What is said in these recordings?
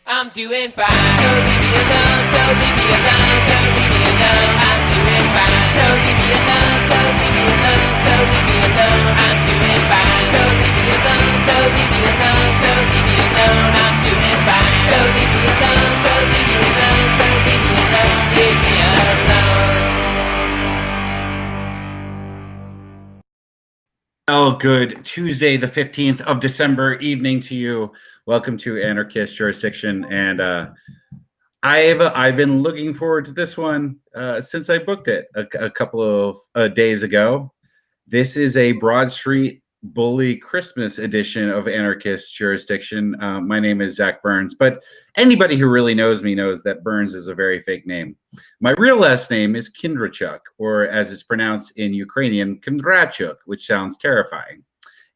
I'm doing fine. So leave me alone, so leave me alone, so leave me alone. I'm doing fine. So leave me alone, so leave me alone, so leave me alone. I'm doing fine. So leave me alone, so leave me alone, so leave me alone. I'm doing fine. So leave me alone, so leave me alone, so leave me alone, leave me alone. Oh, good Tuesday, the 15th of December evening to you. Welcome to Anarchist Jurisdiction, and I've been looking forward to this one since I booked it a couple of days ago. This is a Broad Street Bully Christmas edition of Anarchist Jurisdiction. My name is Zach Burns, but anybody who really knows me knows that Burns is a very fake name. My real last name is Kindrachuk, or as it's pronounced in Ukrainian, Kindrachuk, which sounds terrifying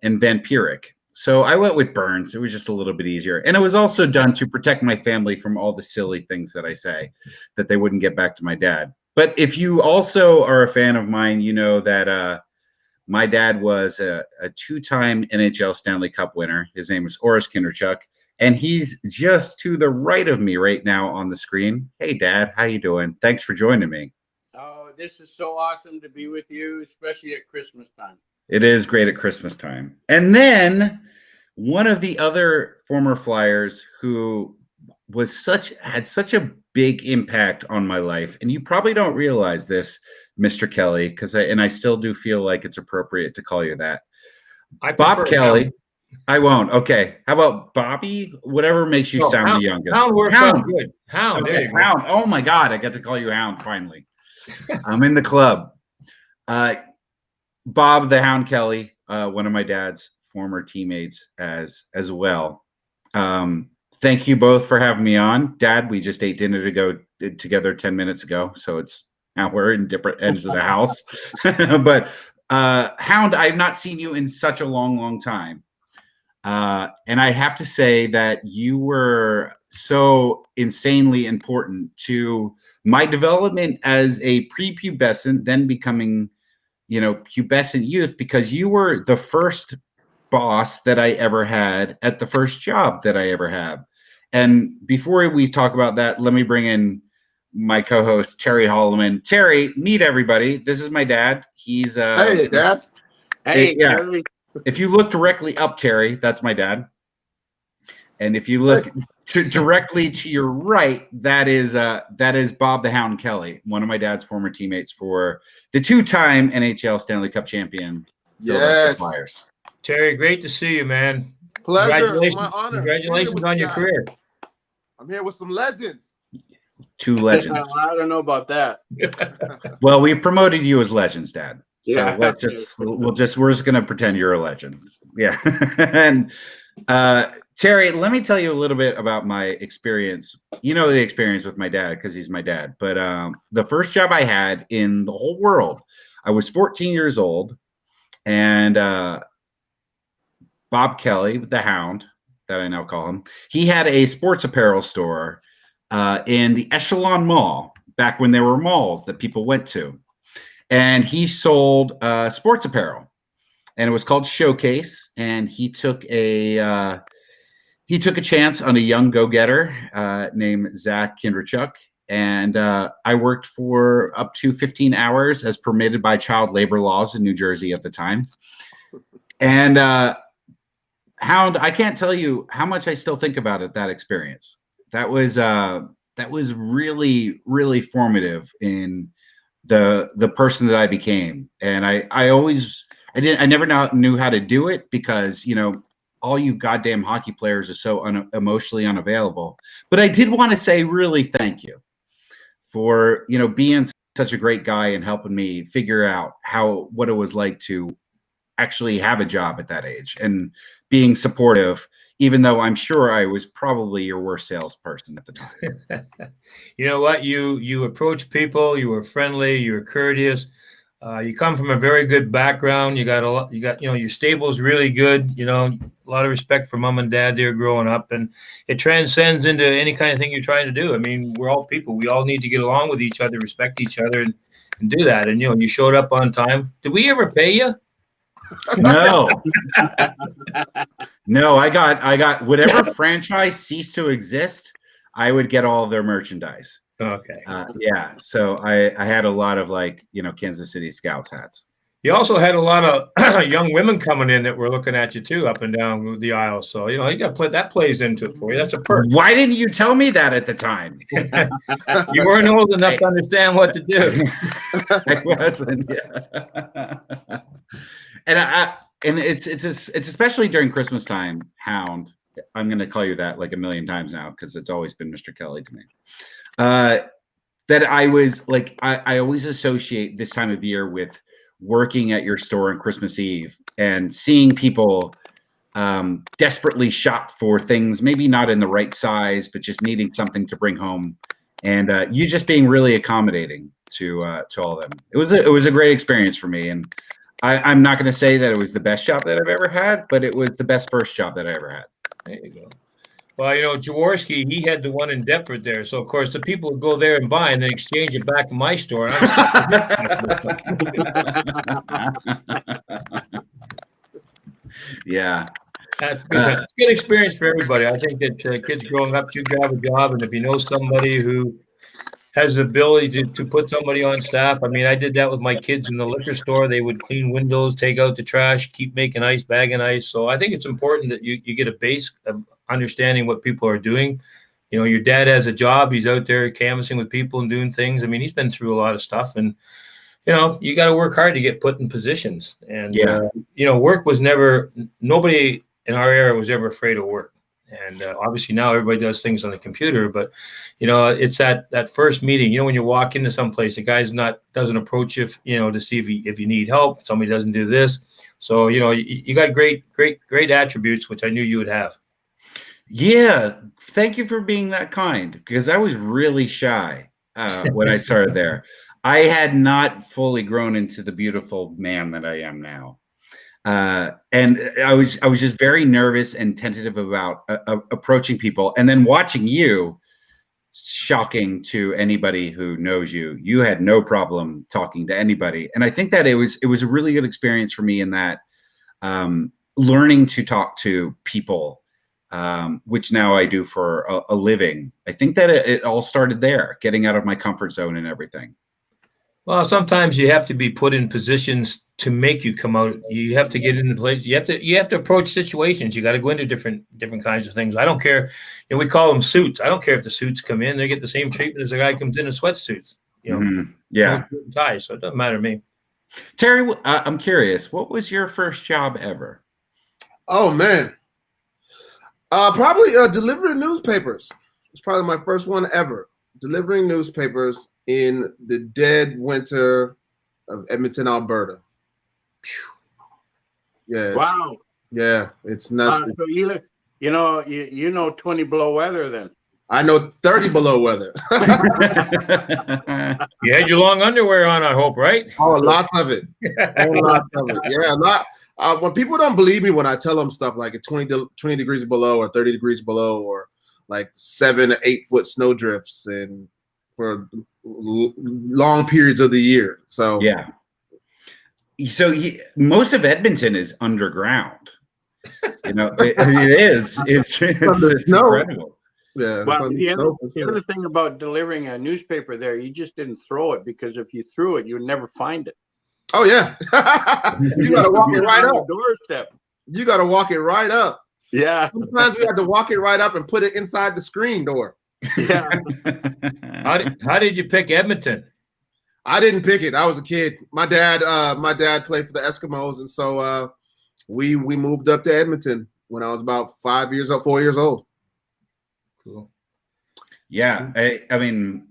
and vampiric. So I went with Burns. It was just a little bit easier. And it was also done to protect my family from all the silly things that I say, that they wouldn't get back to my dad. But if you also are a fan of mine, you know that my dad was a two-time NHL Stanley Cup winner. His name is Orest Kindrachuk, and he's just to the right of me right now on the screen. Hey, Dad, how you doing? Thanks for joining me. Oh, this is so awesome to be with you, especially at Christmas time. It is great at Christmas time. And then one of the other former Flyers who had such a big impact on my life, and you probably don't realize this, Mr. Kelly, because I still do feel like it's appropriate to call you that. Bob Kelly. Hound. I won't. Okay. How about Bobby? Whatever makes you sound the youngest. Hound works out good. Hound. Okay, there you go. Hound. Oh my God, I get to call you Hound finally. I'm in the club. Bob the Hound Kelly, one of my dad's former teammates as well. Thank you both for having me on. Dad, we just ate dinner together 10 minutes ago, so now we're in different ends of the house. But Hound, I've not seen you in such a long time. And I have to say that you were so insanely important to my development as a prepubescent, then becoming, pubescent youth, because you were the first boss that I ever had at the first job that I ever had. And before we talk about that, let me bring in my co-host, Terry Holloman. Terry, meet everybody. This is my dad. He's Hey, Dad. Hey, yeah. Terry. If you look directly up, Terry, that's my dad. And if you look directly to your right, that is Bob the Hound Kelly, one of my dad's former teammates for the two-time NHL Stanley Cup champion. Yes. Flyers. Terry, great to see you, man. Pleasure. My honor. Congratulations on your career. I'm here with some legends. Two legends. I don't know about that. Well, we've promoted you as legends, Dad. So Yeah. we're just going to pretend you're a legend. Yeah. And Terry, let me tell you a little bit about my experience. You know, the experience with my dad because he's my dad. But the first job I had in the whole world, I was 14 years old, and Bob Kelly, the Hound, that I now call him, he had a sports apparel store in the Echelon Mall back when there were malls that people went to. And he sold sports apparel, and it was called Showcase. And he took a chance on a young go-getter named Zach Kindrachuk. And I worked for up to 15 hours as permitted by child labor laws in New Jersey at the time. And Hound, I can't tell you how much I still think about it, that experience. That was really, really formative in the person that I became. And I never knew how to do it because, all you goddamn hockey players are so emotionally unavailable. But I did want to say really thank you for, being such a great guy and helping me figure out what it was like to actually have a job at that age and being supportive, even though I'm sure I was probably your worst salesperson at the time. You know what? You approach people. You were friendly. You were courteous. You come from a very good background. You got your stable's really good. A lot of respect for mom and dad there growing up, and it transcends into any kind of thing you're trying to do. I mean, we're all people. We all need to get along with each other, respect each other, and do that. And you showed up on time. Did we ever pay you? No. No, I got whatever franchise ceased to exist. I would get all of their merchandise. Okay. Yeah, so I had a lot of like Kansas City Scouts hats. You also had a lot of young women coming in that were looking at you too, up and down the aisle. So you got to play that plays into it for you. That's a perk. Why didn't you tell me that at the time? You weren't old enough to understand what to do. I wasn't. Yeah. And it's especially during Christmas time, Hound. I'm going to call you that like a million times now because it's always been Mr. Kelly to me. That I was like, I always associate this time of year with working at your store on Christmas Eve and seeing people desperately shop for things, maybe not in the right size, but just needing something to bring home, and you just being really accommodating to all of them. It was a great experience for me, and I'm not going to say that it was the best job that I've ever had, but it was the best first job that I ever had. There you go. Well, Jaworski, he had the one in Deptford there. So, of course, the people would go there and buy and then exchange it back in my store. Yeah. That's good. It's a good experience for everybody. I think that kids growing up should grab a job. And if you know somebody who has the ability to put somebody on staff, I mean, I did that with my kids in the liquor store. They would clean windows, take out the trash, keep making ice, bagging ice. So I think it's important that you get a base of understanding what people are doing. Your dad has a job. He's out there canvassing with people and doing things. I mean, he's been through a lot of stuff, and you got to work hard to get put in positions. And work was never, nobody in our era was ever afraid of work. And obviously now everybody does things on the computer, but it's that first meeting. When you walk into some place, the guy's doesn't approach you, to see if you need help. Somebody doesn't do this, so you got great attributes, which I knew you would have. Yeah, thank you for being that kind, because I was really shy when I started there. I had not fully grown into the beautiful man that I am now. And I was just very nervous and tentative about approaching people. And then watching you, shocking to anybody who knows you, you had no problem talking to anybody. And I think that it was a really good experience for me in that learning to talk to people, which now I do for a living. I think that it all started there, getting out of my comfort zone and everything. Well, sometimes you have to be put in positions to make you come out. You have to get into place. You have to approach situations. You got to go into different kinds of things. I don't care. We call them suits. I don't care if the suits come in; they get the same treatment as a guy comes in sweatsuits. Yeah, ties. So it doesn't matter to me. Terry, I'm curious. What was your first job ever? Oh man, probably delivering newspapers. It's probably my first one ever. Delivering newspapers in the dead winter of Edmonton, Alberta. Yeah. Wow. Yeah, it's not. So you 20 below weather then. I know 30 below weather. You had your long underwear on, I hope, right? Oh, lots of it. Lots of it. Yeah, a lot. When people don't believe me when I tell them stuff like 20 degrees below or 30 degrees below or like 7 to 8 foot snow drifts and for long periods of the year. So yeah. So most of Edmonton is underground. It is. It's incredible. Yeah. Well, the other thing about delivering a newspaper there, you just didn't throw it, because if you threw it, you would never find it. Oh yeah. You got to walk it right up. Doorstep. You got to walk it right up. Yeah. Sometimes we had to walk it right up and put it inside the screen door. Yeah. How did you pick Edmonton? I didn't pick it. I was a kid. My dad played for the Eskimos, and so we moved up to Edmonton when I was about 4 years old. Cool. Yeah, I mean,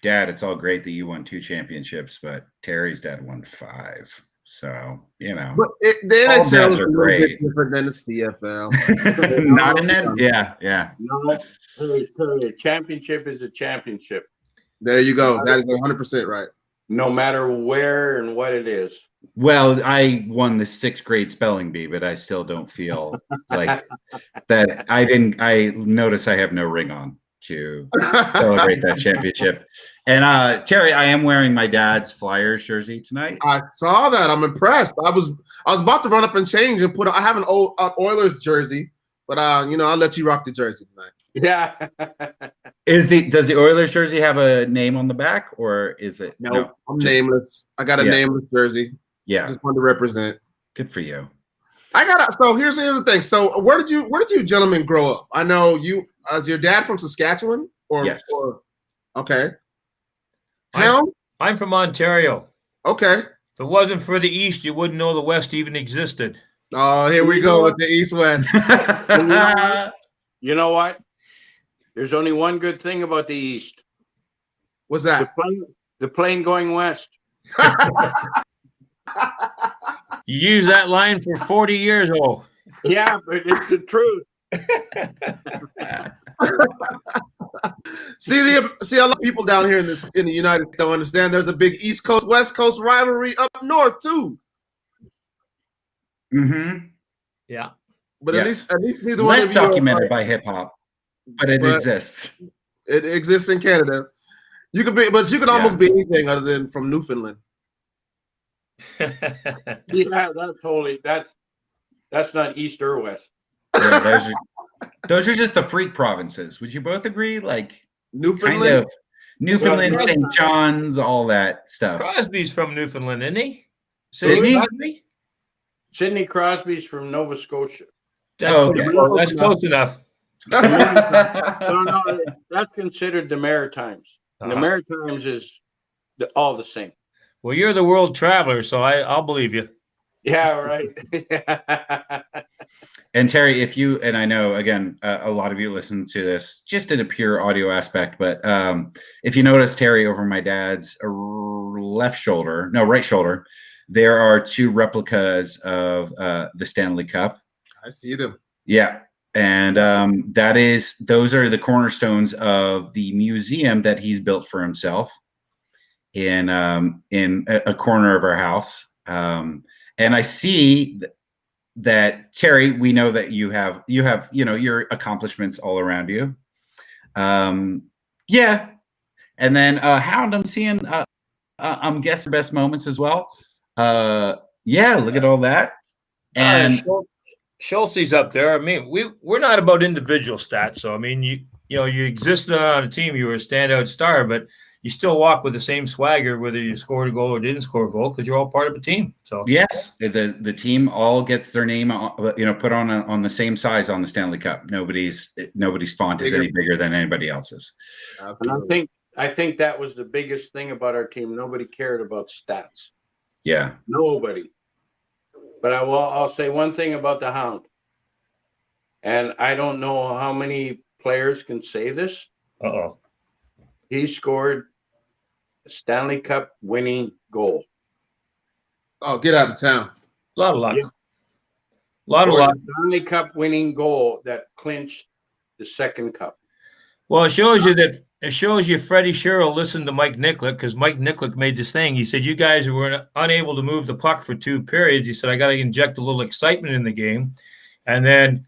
Dad, it's all great that you won 2 championships, but Terry's dad won 5. So, But the NHL is a little bit different than the CFL. Not in that. Yeah. No, a championship is a championship. There you go. That is 100% right. No matter where and what it is. Well, I won the 6th grade spelling bee, but I still don't feel like that. I notice I have no ring on to celebrate that championship. And Terry, I am wearing my dad's Flyers jersey tonight. I saw that. I'm impressed. I was about to run up and change and I have an old Oilers jersey, but I'll let you rock the jersey tonight. Yeah. Does the Oilers jersey have a name on the back, or is it No, I'm just- nameless. I got a Yeah. nameless jersey. Yeah, Just wanted to represent. good for you. So here's the thing. So where did you gentlemen grow up? I know you. Is your dad from Saskatchewan? Yes. Okay. I'm- Helm? I'm from Ontario. Okay. If it wasn't for the East, you wouldn't know the West even existed. Oh, here we go with the East West. You know what? There's only one good thing about the East. What's The that? plane going west. You use that line for 40 years, oh. Yeah, but it's the truth. See, a lot of people down here in the United States don't understand. There's a big East Coast West Coast rivalry up north too. Mm-hmm. Yeah. But Yes. at least neither one Less of you are documented by hip hop, but it But- exists. It exists in Canada. You could almost be anything other than from Newfoundland. Yeah, that's not East or West. Yeah, those are just the freak provinces. Would you both agree? Like kind Newfoundland. of Newfoundland, Well, St. John's, all that stuff. Crosby's from Newfoundland, isn't he? Sydney? Crosby? Sidney Crosby's from Nova Scotia. That's, Oh, pretty okay. close. That's close enough. No, that's considered the Maritimes. And the Uh-huh. Maritimes is all the same. Well, you're the world traveler, so I'll believe you. Yeah, right. And Terry, if you, and I know again, a lot of you listen to this just in a pure audio aspect, but if you notice, Terry, over my dad's right shoulder, there are two replicas of the Stanley Cup. I see them. Yeah. And those are the cornerstones of the museum that he's built for himself in a corner of our house. And I see that Terry, we know that you have your accomplishments all around you. Yeah. And then Hound, I'm seeing I'm guessing best moments as well. Yeah, look at all that. And Schultze's up there. I mean, we're not about individual stats. So I mean, you existed on a team, you were a standout star, but you still walk with the same swagger whether you scored a goal or didn't score a goal because you're all part of a team. So yes, the team all gets their name put on the same size on the Stanley Cup. Nobody's font is any bigger than anybody else's. And I think that was the biggest thing about our team. Nobody cared about stats. Yeah. Nobody. But I'll say one thing about the Hound. And I don't know how many players can say this. uh-oh. He scored a Stanley Cup winning goal. Oh, get out of town. A lot of luck. Yeah. A lot of Scored luck. a Stanley Cup winning goal that clinched the second cup. Well, it shows you Freddie Sherrill listened to Mike Nicklick because Mike Nicklick made this thing. He said, you guys were unable to move the puck for 2 periods. He said, I got to inject a little excitement in the game. And then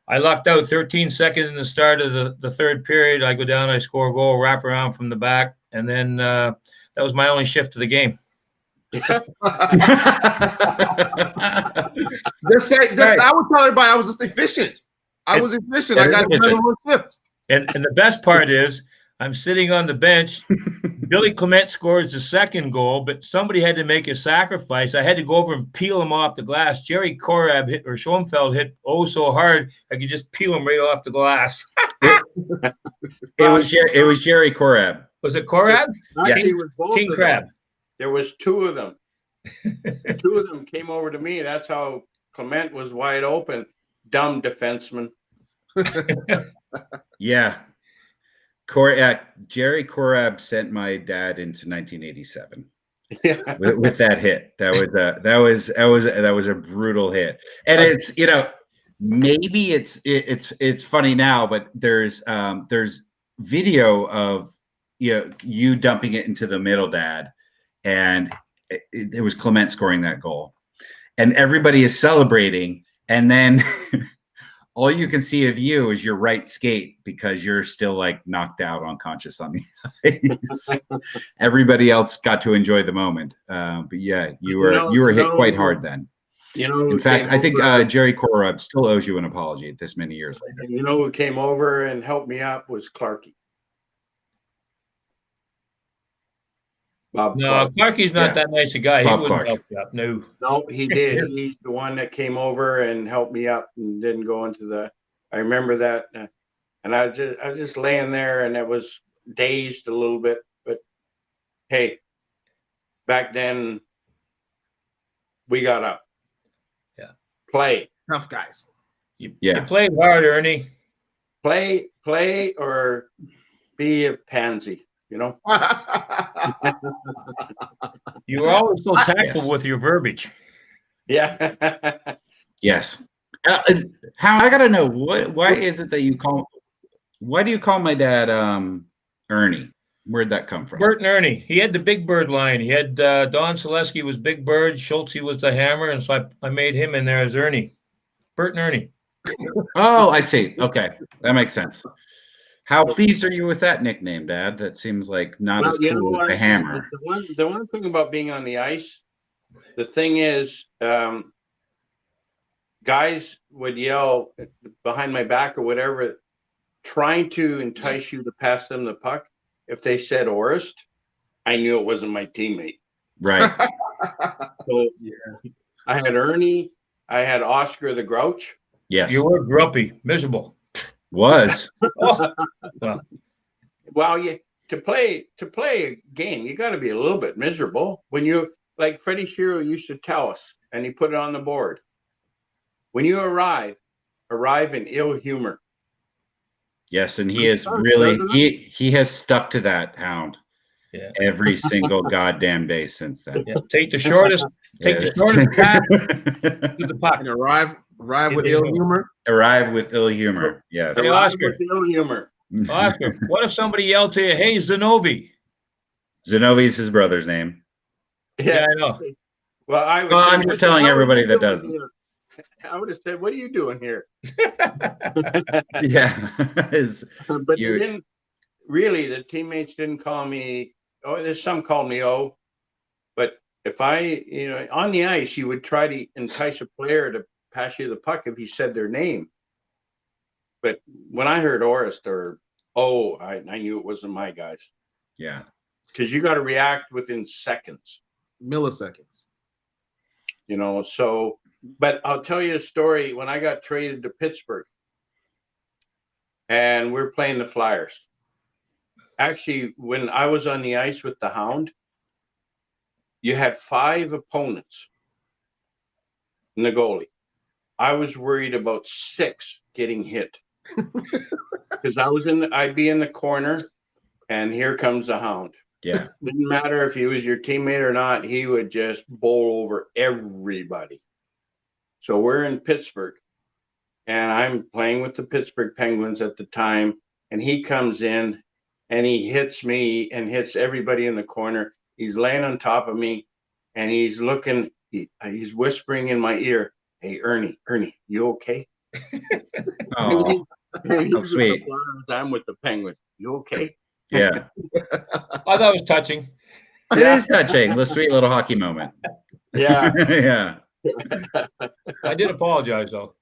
I lucked out 13 seconds in the start of the third period. I go down, I score a goal, wrap around from the back. And then that was my only shift of the game. I would tell everybody I was just efficient. I was efficient. I got another one shift. And the best part is I'm sitting on the bench. Billy Clement scores the second goal, but somebody had to make a sacrifice. I had to go over and peel him off the glass. Jerry Korab hit Schoenfeld hit so hard I could just peel him right off the glass. It was Jerry Korab. Was it Korab? Actually, it was both King of Crab. them. There was 2 of them. 2 of them came over to me. That's how Clement was wide open. Dumb defenseman. Yeah. Jerry Korab sent my dad into 1987 with that hit. That was a brutal hit. And it's maybe it's funny now, but there's video of you dumping it into the middle, Dad, and it was Clement scoring that goal, and everybody is celebrating, and then all you can see of you is your right skate because you're still like knocked out, unconscious on the ice. Everybody else got to enjoy the moment, but yeah, you were hit quite hard then. You know, In who fact, came I think over- Jerry Korab still owes you an apology this many years later. you know who came over and helped me up was Clarky. Bob No, Clark. Clarky's not Yeah. that nice a guy. He Bob wouldn't Clark. help you up. No. No, he did. He's the one that came over and helped me up and didn't go into the. I remember that, and I was just laying there and it was dazed a little bit. But hey, back then we got up. Yeah. Play, Tough guys. You Yeah. played hard, Ernie. play, or be a pansy. You know. You were always so tactful Yes. with your verbiage. Yeah. Yes. How I gotta know why is it that you call? Why do you call my dad Ernie? Where'd that come from? Bert and Ernie. He had the Big Bird line. He had Don Selesky was Big Bird, Schultze was the Hammer, and so I made him in there as Ernie. Bert and Ernie. Oh, I see. Okay, that makes sense. How pleased are you with that nickname, Dad? That seems like not Well, as you know cool as what? the Hammer. The one thing about being on the ice, the thing is, guys would yell behind my back or whatever, trying to entice you to pass them the puck. If they said Orest, I knew it wasn't my teammate. Right. So Yeah. I had Ernie, I had Oscar the Grouch. Yes. You were grumpy, miserable. Was. Oh, well, Well, to play a game, you got to be a little bit miserable. When you, like Freddie Shiro used to tell us, and he put it on the board. When you arrive in ill humor. Yes, and he is really he has stuck to that hound. Yeah. Every single goddamn day since then. yeah. Take the shortest path to the puck. And arrive with ill humor. Arrive with ill humor. Yes. Hey, Arrive Oscar. with ill humor. Oscar, what if somebody yelled to you, "Hey, Zanovi"? Zenobi's his brother's name. Yeah, I know. Well, I would Well, say, I'm just telling "What are everybody you that doing doesn't." here?" I would have said, "What are you doing here?" Yeah. But You- they didn't really. The teammates didn't call me. Oh, there's some called me O. But if I, on the ice, you would try to entice a player to pass you the puck if you said their name. But when I heard Orest or O, I knew it wasn't my guys, Yeah. because you got to react within seconds. Milliseconds. So, but I'll tell you a story. When I got traded to Pittsburgh and we're playing the Flyers, actually, when I was on the ice with the Hound, you had 5 opponents in the goalie. I was worried about 6 getting hit because I'd be in the corner and here comes the Hound. Yeah. Didn't matter if he was your teammate or not, he would just bowl over everybody. So we're in Pittsburgh and I'm playing with the Pittsburgh Penguins at the time. And he comes in and he hits me and hits everybody in the corner. He's laying on top of me and he's looking, he's whispering in my ear, "Hey, Ernie, you okay?" Oh, how sweet. I'm with the Penguins. "You okay?" Yeah. I thought it was touching. It is touching. The sweet little hockey moment. Yeah. Yeah. I did apologize though.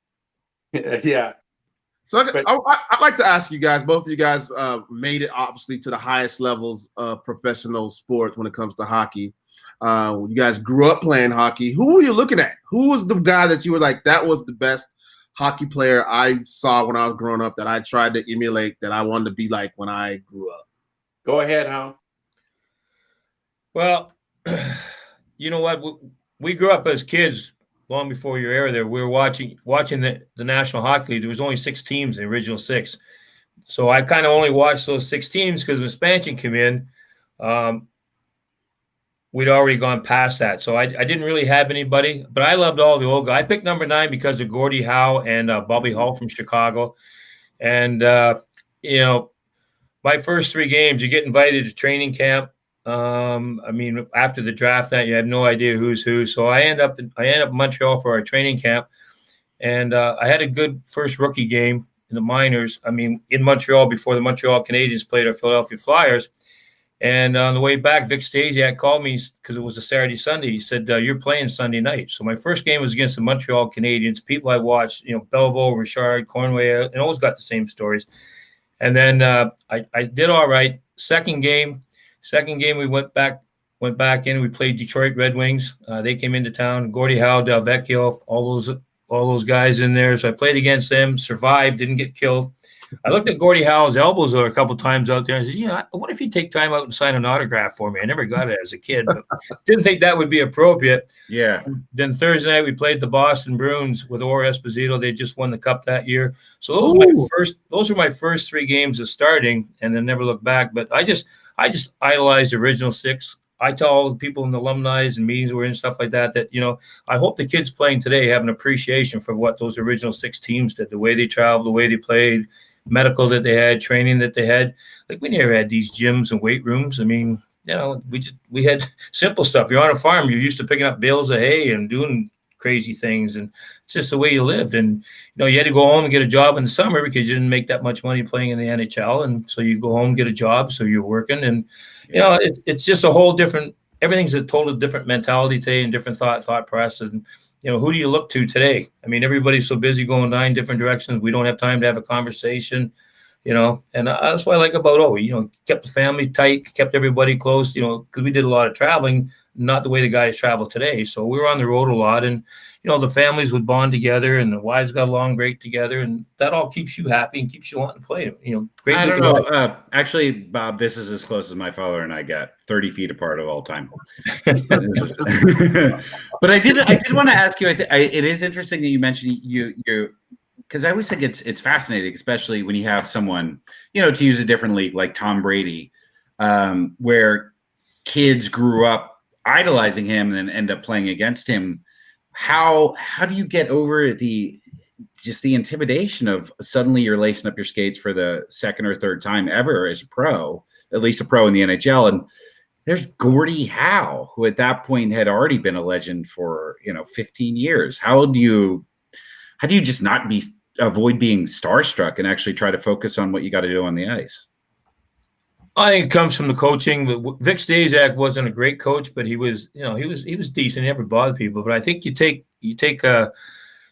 Yeah. So I'd like to ask you guys, both of you guys made it obviously to the highest levels of professional sports when it comes to hockey. You guys grew up playing hockey. Who were you looking at? Who was the guy that you were like, that was the best hockey player I saw when I was growing up that I tried to emulate, that I wanted to be like when I grew up? Go ahead, Hound. Well, you know what? We grew up as kids long before your era there. We were watching the National Hockey League. There was only 6 teams, the original 6. So I kind of only watched those 6 teams because when expansion came in, we'd already gone past that. So I didn't really have anybody, but I loved all the old guys. I picked number 9 because of Gordie Howe and Bobby Hull from Chicago. And, my first 3 games, you get invited to training camp. After the draft, that you have no idea who's who. So I end up in Montreal for our training camp, and I had a good first rookie game in the minors. In Montreal before the Montreal Canadiens played our Philadelphia Flyers, And on the way back, Vic Stasiak called me because it was a Saturday, Sunday. He said, you're playing Sunday night. So my first game was against the Montreal Canadiens. People I watched, Belleville, Richard, Cornway, and always got the same stories. And then I did all right. Second game, we went back in. We played Detroit Red Wings. They came into town. Gordie Howe, Del Vecchio, all those guys in there. So I played against them, survived, didn't get killed. I looked at Gordie Howe's elbows a couple times out there and I said, what if he'd take time out and sign an autograph for me? I never got it as a kid, but didn't think that would be appropriate. Yeah. Then Thursday night, we played the Boston Bruins with Orest. They just won the cup that year. So those were my first 3 games of starting and then never looked back. But I just idolized the original 6. I tell all the people in the alumni and meetings we're in, stuff like that, I hope the kids playing today have an appreciation for what those original 6 teams did, the way they traveled, the way they played, medical that they had, training that they had. Like, we never had these gyms and weight rooms. I mean, we had simple stuff. You're on a farm, you're used to picking up bales of hay and doing crazy things, and it's just the way you lived. And you had to go home and get a job in the summer because you didn't make that much money playing in the NHL, and so you go home and get a job, so you're working. And it's just a whole different, everything's a totally different mentality today and different thought process. And who do you look to today? I mean, everybody's so busy going 9 different directions. We don't have time to have a conversation, and that's what I like about kept the family tight, kept everybody close, because we did a lot of traveling, not the way the guys travel today. So we were on the road a lot, and, the families would bond together and the wives got along great together, and that all keeps you happy and keeps you wanting to play. Great. I don't know. Actually, Bob, this is as close as my father and I got, 30 feet apart of all time. But I did want to ask you, it is interesting that you mentioned you because I always think it's fascinating, especially when you have someone, to use a different league like Tom Brady, where kids grew up idolizing him and then end up playing against him. How do you get over the intimidation of suddenly you're lacing up your skates for the second or third time ever as a pro, at least a pro in the NHL, and there's Gordie Howe, who at that point had already been a legend for 15 years. How do you just not avoid being starstruck and actually try to focus on what you got to do on the ice? I think it comes from the coaching. Vic Stasiak wasn't a great coach, but he was decent. He never bothered people. But I think you take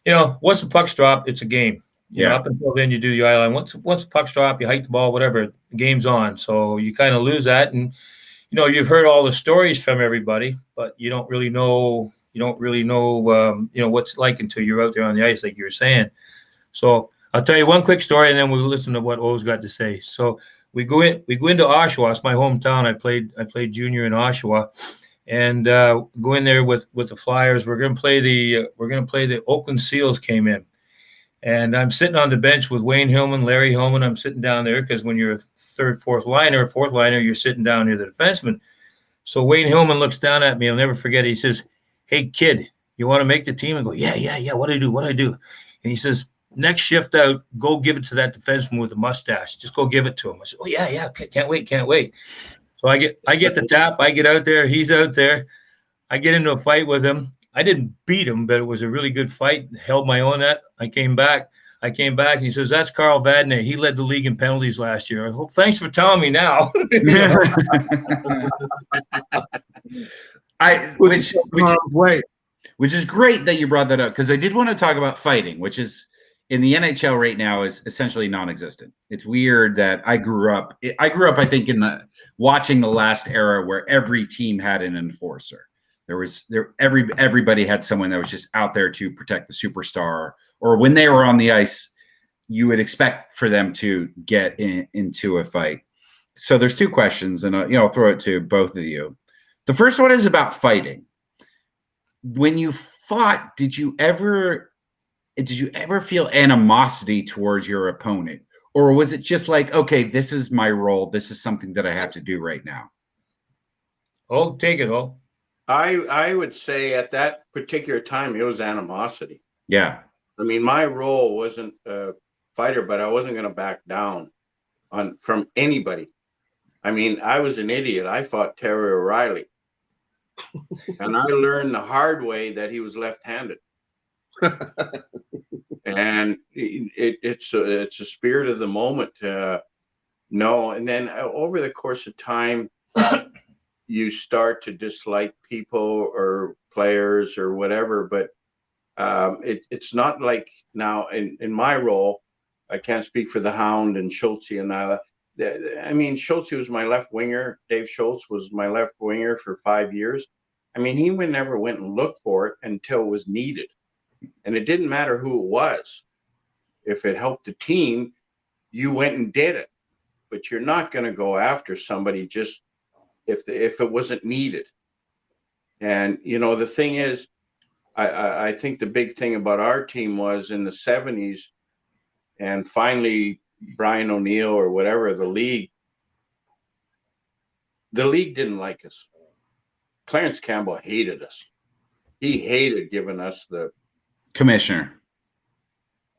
once the puck's dropped, it's a game. Up until then, you do the eye line. Once the puck's dropped, you hike the ball, whatever, the game's on. So you kind of lose that, and you've heard all the stories from everybody, but you don't really know what's like until you're out there on the ice, like you were saying. So I'll tell you one quick story, and then we'll listen to what O's got to say. So we go into Oshawa. It's my hometown. I played junior in Oshawa, and go in there with the Flyers. We're gonna play the Oakland Seals came in, and I'm sitting on the bench with Wayne Hillman, Larry Hillman. I'm sitting down there because when you're a third, fourth liner, you're sitting down near the defenseman. So Wayne Hillman looks down at me. I'll never forget it. He says, "Hey kid, you want to make the team?" I go, yeah. What do I do? And he says, "Next shift out, go give it to that defenseman with the mustache. Just go give it to him." I said, "Oh yeah, can't wait." So I get the tap. I get out there. He's out there. I get into a fight with him. I didn't beat him, but it was a really good fight. Held my own net. I came back. He says, "That's Carl Vadnais. He led the league in penalties last year." I go, "Thanks for telling me now." Which is great that you brought that up, because I did want to talk about fighting, which is in the NHL right now is essentially non-existent. It's weird that I grew up, I think, watching the last era where every team had an enforcer. Everybody had someone that was just out there to protect the superstar, or when they were on the ice, you would expect for them to get into a fight. So there's 2 questions, and I'll throw it to both of you. The first one is about fighting. When you fought, did you ever feel animosity towards your opponent, or was it just like, okay, this is my role, this is something that I have to do right now? Oh, take it all. I would say at that particular time it was animosity. Yeah. I mean, my role wasn't a fighter, but I wasn't going to back down from anybody. I mean, I was an idiot. I fought Terry O'Reilly, and I learned the hard way that he was left-handed. And it's a spirit of the moment to know. And then over the course of time, you start to dislike people or players or whatever. But it's not like now in my role, I can't speak for the Hound and Schultze and Nyla. I mean, Schultze was my left winger. Dave Schultz was my left winger for 5 years. I mean, he never went and looked for it until it was needed. And it didn't matter who it was. If it helped the team, you went and did it. But you're not going to go after somebody just if it wasn't needed. And, you know, the thing is, I think the big thing about our team was in the 70s, and finally Brian O'Neill or whatever, the league didn't like us. Clarence Campbell hated us. He hated giving us the commissioner.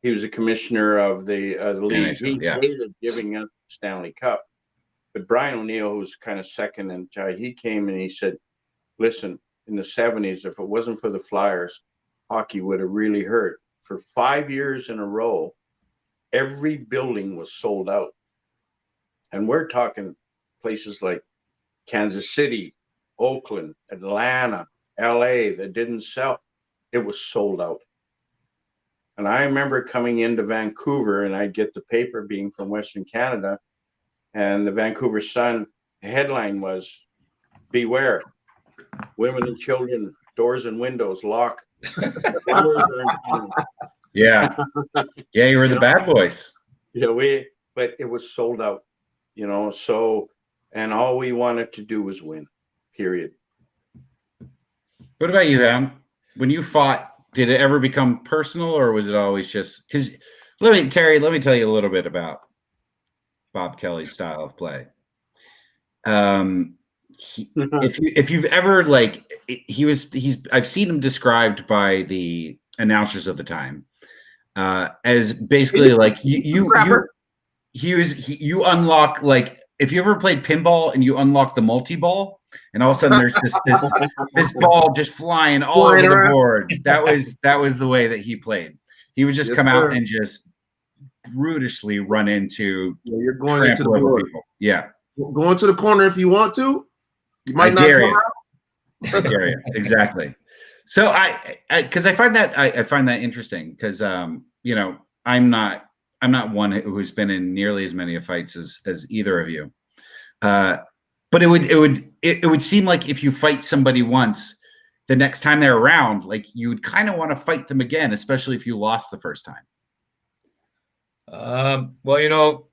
He was a commissioner of the league. He yeah. hated giving us the Stanley Cup. But Brian O'Neill, who was kind of second in charge, he came and he said, listen, in the 70s, if it wasn't for the Flyers, hockey would have really hurt. For 5 years in a row, every building was sold out. And we're talking places like Kansas City, Oakland, Atlanta, LA that didn't sell. It was sold out. And I remember coming into Vancouver, and I'd get the paper, being from Western Canada, and the Vancouver Sun headline was, beware, women and children, doors and windows locked. Yeah. Yeah, you were the bad boys. Yeah, but it was sold out, you know, so, and all we wanted to do was win, period. What about you, Adam? When you fought, did it ever become personal, or was it always just because Terry, let me tell you a little bit about Bob Kelly's style of play. If you've ever I've seen him described by the announcers of the time as basically like you unlock, like if you ever played pinball and you unlock the multi-ball and all of a sudden there's this ball just flying all over the board. That was the way that he played. He would just come out and just brutally run into you're going into the board. People. Yeah. Go into the corner if you want to. You might not come out. I dare you. Exactly. So I find that interesting because you know, I'm not one who's been in nearly as many fights as either of you. But it would seem like if you fight somebody once, the next time they're around, like you would kind of want to fight them again, especially if you lost the first time. Well, you know,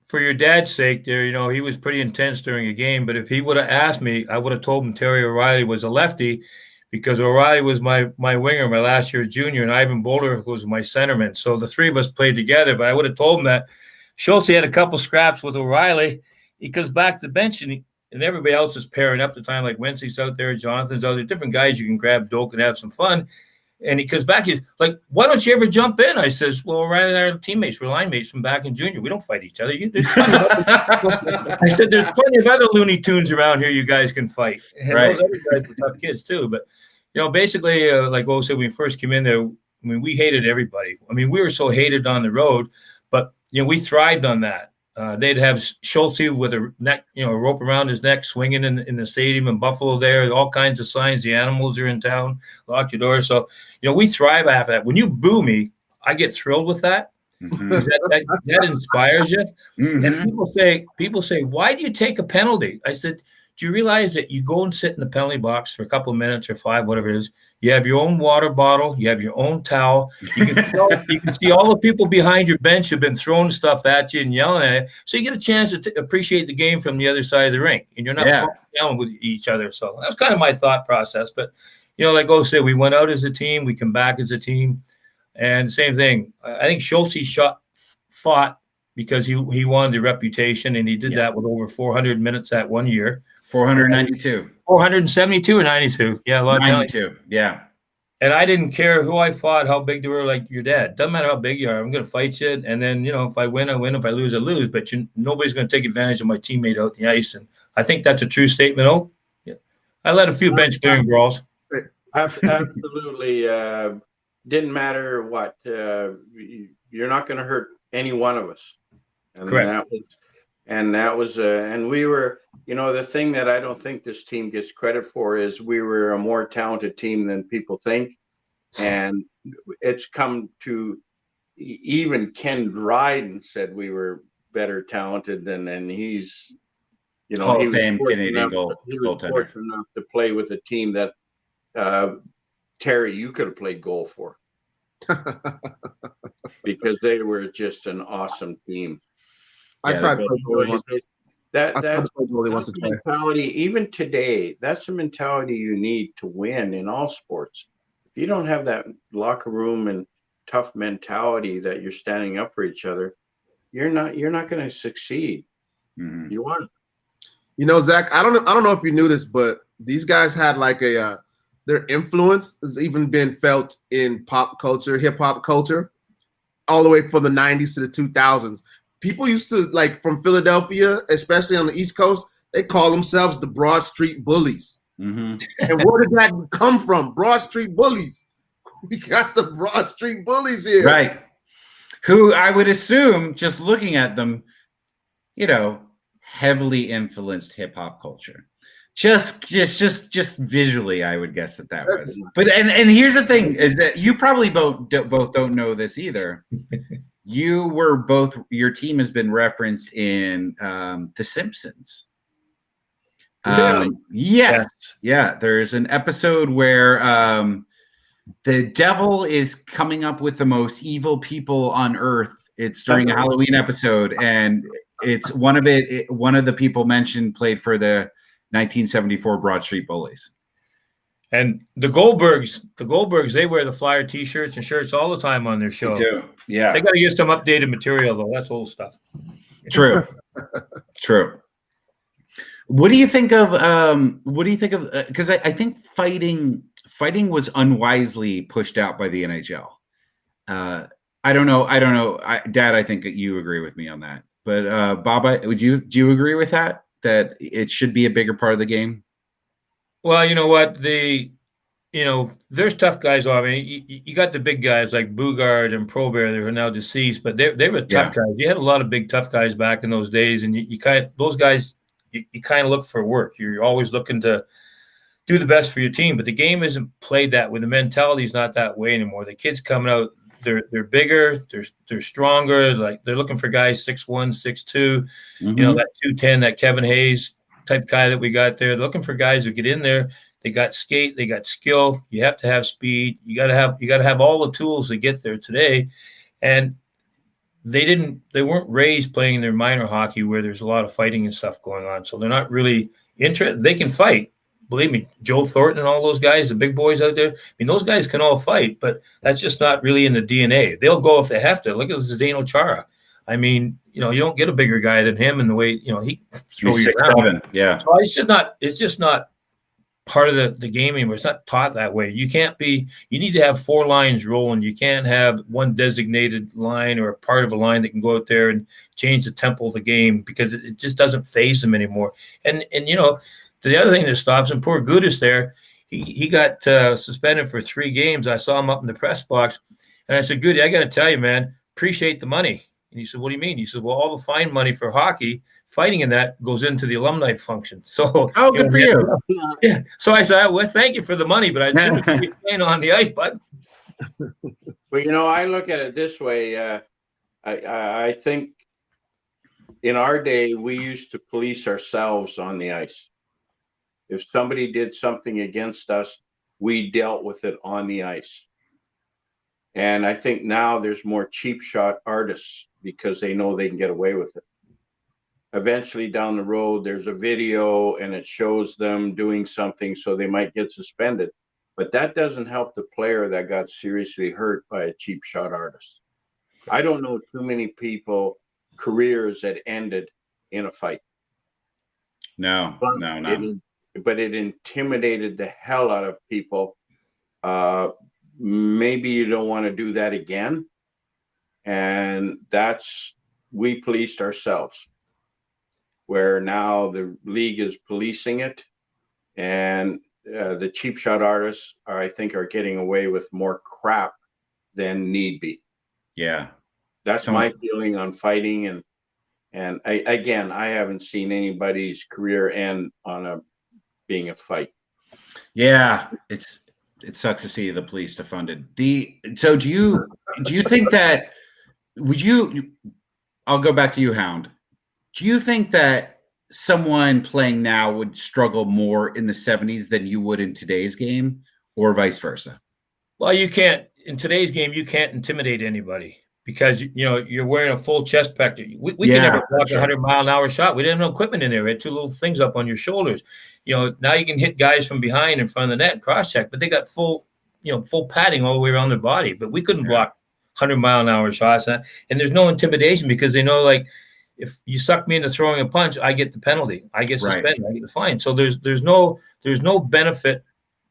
for your dad's sake there, you know, he was pretty intense during a game, but if he would have asked me, I would have told him Terry O'Reilly was a lefty because O'Reilly was my winger, my last year junior, and Ivan Boulder was my centerman. So the three of us played together, but I would have told him that Schultze had a couple scraps with O'Reilly. He comes back to the bench and everybody else is pairing up the time, like Wency's out there, Jonathan's out there, different guys you can grab Doak and have some fun. And he comes back, he's like, why don't you ever jump in? I says, well, O'Reilly and I are teammates. We're line mates from back in junior. We don't fight each other. I said, there's plenty of other Looney Tunes around here you guys can fight. And right. Those other guys were tough kids too. But, you know, basically, like Bo said, when we first came in there, I mean, we hated everybody. I mean, we were so hated on the road, but, you know, we thrived on that. They'd have Schultze with a neck, you know, a rope around his neck, swinging in the stadium in Buffalo. There, all kinds of signs. The animals are in town. Lock your door. So, you know, we thrive after that. When you boo me, I get thrilled with that. Mm-hmm. That inspires you. Mm-hmm. And people say, why do you take a penalty? I said, do you realize that you go and sit in the penalty box for a couple of minutes or 5, whatever it is? You have your own water bottle. You have your own towel. You can see all the people behind your bench who've been throwing stuff at you and yelling at you. So you get a chance to appreciate the game from the other side of the rink. And you're not yelling with each other. So that's kind of my thought process. But, you know, like O said, we went out as a team. We come back as a team. And same thing. I think Schultze fought because he wanted the reputation. And he did that with over 400 minutes that 1 year. 492. 472 or 92. Yeah, a lot 92. Yeah. And I didn't care who I fought, how big they were, like your dad. Doesn't matter how big you are. I'm going to fight you. And then, you know, if I win, I win. If I lose, I lose. But nobody's going to take advantage of my teammate out the ice. And I think that's a true statement. Oh, yeah. I led a few bench clearing brawls. Absolutely. Didn't matter what. You're not going to hurt any one of us. And correct. And that was and we were, the thing that I don't think this team gets credit for is we were a more talented team than people think. And it's come to even Ken Dryden said we were better talented than, and he's, Hall he of was Fame fortunate Canadian enough, goaltender. to play with a team that Terry, you could have played goal for, because they were just an awesome team. I tried to play goalie once. That's or twice. mentality. Even today, that's the mentality you need to win in all sports. If you don't have that locker room and tough mentality that you're standing up for each other, you're not going to succeed. Mhm. You want. Zach, I don't know if you knew this, but these guys had like their influence has even been felt in pop culture, hip hop culture, all the way from the 90s to the 2000s. People used to, like, from Philadelphia, especially on the East Coast, they call themselves the Broad Street Bullies. Mhm. And where did that come from? Broad Street Bullies. We got the Broad Street Bullies here. Right. Who I would assume, just looking at them, heavily influenced hip hop culture. Just visually, I would guess that was. But and here's the thing: is that you probably both don't know this either. Your team has been referenced in The Simpsons. Really? Yes, yeah. There's an episode where the devil is coming up with the most evil people on Earth. It's during a Halloween episode, and it's one of the people mentioned played for the 1974 Broad Street Bullies. And the Goldbergs, they wear the Flyer T-shirts and shirts all the time on their show. They do. Yeah. They got to use some updated material, though. That's old stuff. True. True. What do you think of? Because I think fighting was unwisely pushed out by the NHL. I don't know. Dad, I think you agree with me on that. But Baba, do you agree with that? That it should be a bigger part of the game? Well, you know what? There's tough guys. I mean, you got the big guys like Bugard and Probert who are now deceased, but they were tough guys. You had a lot of big tough guys back in those days, and you kind of look for work. You're always looking to do the best for your team, but the game isn't played that way. The mentality is not that way anymore. The kids coming out, they're bigger, they're stronger. Like, they're looking for guys 6'1", 6'2", that 210, that Kevin Hayes type guy that we got there. They're looking for guys who get in there. They got skate, they got skill. You have to have speed. You got to have all the tools to get there today. And they weren't raised playing their minor hockey where there's a lot of fighting and stuff going on. So they're not really interested. They can fight. Believe me, Joe Thornton and all those guys, the big boys out there, I mean, those guys can all fight, but that's just not really in the DNA. They'll go if they have to. Look at Zdeno Chara. I mean, you don't get a bigger guy than him in the way, he throws you around. Yeah. So it's just not part of the game anymore. It's not taught that way. You need to have 4 lines rolling. You can't have one designated line or part of a line that can go out there and change the tempo of the game, because it just doesn't phase them anymore. And the other thing that stops him, poor Gudis there, he got suspended for 3 games. I saw him up in the press box, and I said, Goody, I got to tell you, man, appreciate the money. And he said, what do you mean? He said, well, all the fine money for hockey, fighting in that goes into the alumni function. So, good for you. Yeah. So I said, well, thank you for the money, but I'd sooner be playing on the ice, bud. Well, I look at it this way. I think in our day, we used to police ourselves on the ice. If somebody did something against us, we dealt with it on the ice. And I think now there's more cheap shot artists because they know they can get away with it. Eventually down the road, there's a video and it shows them doing something, so they might get suspended. But that doesn't help the player that got seriously hurt by a cheap shot artist. I don't know too many people, careers that ended in a fight. No. But it intimidated the hell out of people. Maybe you don't want to do that again. And we policed ourselves, where now the league is policing it. And the cheap shot artists I think are getting away with more crap than need be. Yeah. That's my feeling on fighting. And And I haven't seen anybody's career end on being a fight. Yeah, it sucks to see the police defunded. So do you think that I'll go back to you, Hound. Do you think that someone playing now would struggle more in the 70s than you would in today's game, or vice versa? Well, you can't in today's game. You can't intimidate anybody because you're wearing a full chest protector. We can never block a 100-mile-an-hour shot. We didn't have no equipment in there. We had two little things up on your shoulders. Now you can hit guys from behind in front of the net, cross check, but they got full padding all the way around their body. But we couldn't block 100-mile-an-hour shots, and there's no intimidation because they know, like, if you suck me into throwing a punch, I get the penalty. I get suspended. I get the fine. So there's no benefit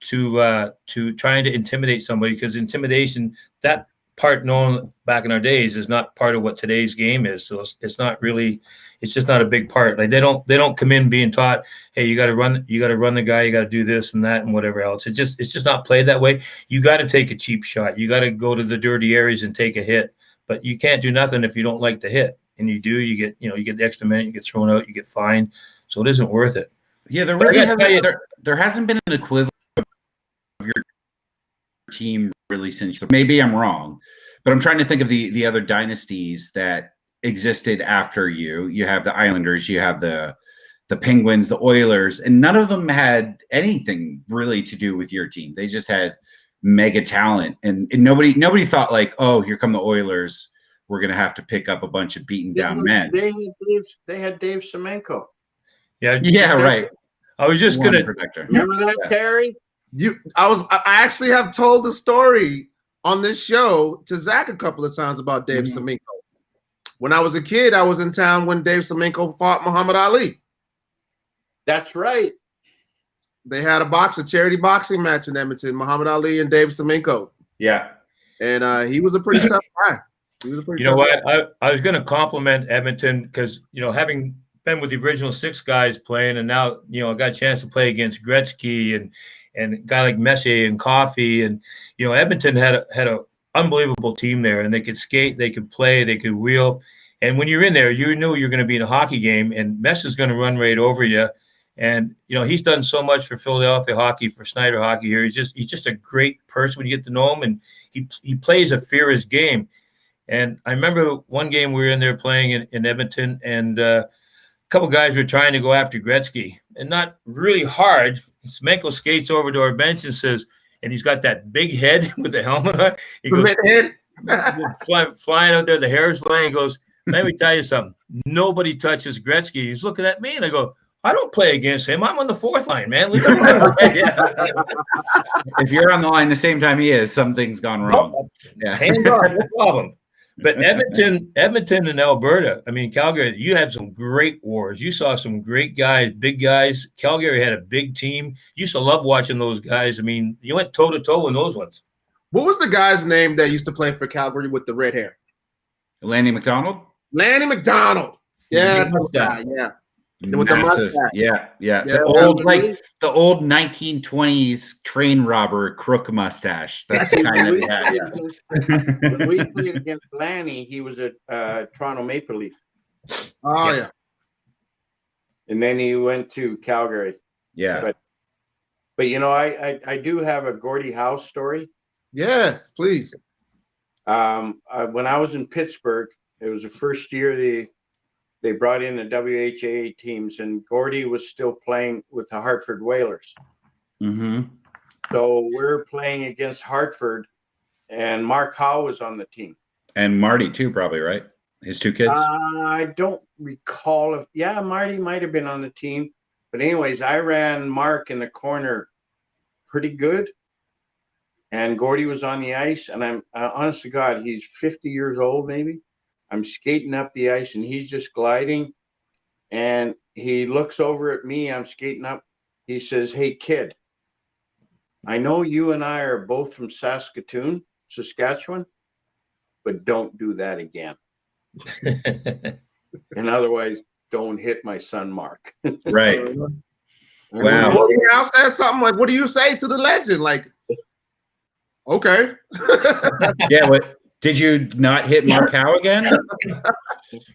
to trying to intimidate somebody, because intimidation, that part known back in our days, is not part of what today's game is. So it's not really, it's just not a big part. Like they don't come in being taught, hey, you got to run the guy, you got to do this and that and whatever else. It's just not played that way. You got to take a cheap shot. You got to go to the dirty areas and take a hit, but you can't do nothing if you don't like the hit. And you do, you get the extra minute, you get thrown out, you get fined. So it isn't worth it. Yeah, there hasn't been an equivalent of your team really since. Maybe I'm wrong, but I'm trying to think of the other dynasties that existed after you. You have the Islanders, you have the Penguins, the Oilers, and none of them had anything really to do with your team. They just had mega talent, and nobody thought like, oh, here come the Oilers. We're going to have to pick up a bunch of beaten down men. They had Dave Semenko. Yeah, right. I was just going to remember that, Terry? I actually have told the story on this show to Zach a couple of times about Dave Semenko. When I was a kid, I was in town when Dave Semenko fought Muhammad Ali. That's right. They had a charity boxing match in Edmonton, Muhammad Ali and Dave Semenko. Yeah. And he was a pretty tough guy. I was going to compliment Edmonton because, having been with the original six guys playing, and now, I got a chance to play against Gretzky and a guy like Messier and Coffey. And, Edmonton had a unbelievable team there, and they could skate, they could play, they could wheel. And when you're in there, you knew you're going to be in a hockey game, and Mess is going to run right over you. And, he's done so much for Philadelphia hockey, for Snyder hockey here. He's just a great person when you get to know him, and he plays a fearless game. And I remember one game we were in there playing in Edmonton, and a couple guys were trying to go after Gretzky, and not really hard. Semenko skates over to our bench and says, and he's got that big head with the helmet on. He goes, flying out there, the hair is flying. He goes, let me tell you something. Nobody touches Gretzky. He's looking at me, and I go, I don't play against him. I'm on the fourth line, man. Leave me alone. If you're on the line the same time he is, something's gone wrong. Yeah. Hands on, no problem. But Edmonton and Alberta, Calgary, you had some great wars. You saw some great guys, big guys. Calgary had a big team. You used to love watching those guys. You went toe-to-toe in those ones. What was the guy's name that used to play for Calgary with the red hair? Lanny McDonald? Lanny McDonald. Yeah, that's the guy. Yeah. With massive, the the old 1920s train robber crook mustache. That's the kind of guy. Yeah. When we played against Lanny, he was a Toronto Maple Leaf. Oh yeah. And then he went to Calgary. Yeah. But I do have a Gordie Howe story. Yes, please. When I was in Pittsburgh, it was the first year they brought in the WHA teams, and Gordie was still playing with the Hartford Whalers. Mm-hmm. So we're playing against Hartford, and Mark Howe was on the team. And Marty too, probably, right? His two kids? I don't recall Marty might have been on the team. But anyways, I ran Mark in the corner pretty good. And Gordie was on the ice, and I'm honest to God, he's 50 years old maybe. I'm skating up the ice, and he's just gliding, and he looks over at me. I'm skating up. He says, "Hey, kid, I know you and I are both from Saskatoon, Saskatchewan, but don't do that again." And otherwise, don't hit my son, Mark. Right. Wow. Gordie Howe said something like, what do you say to the legend? Like, okay. Yeah, Did you not hit Mark Howe again?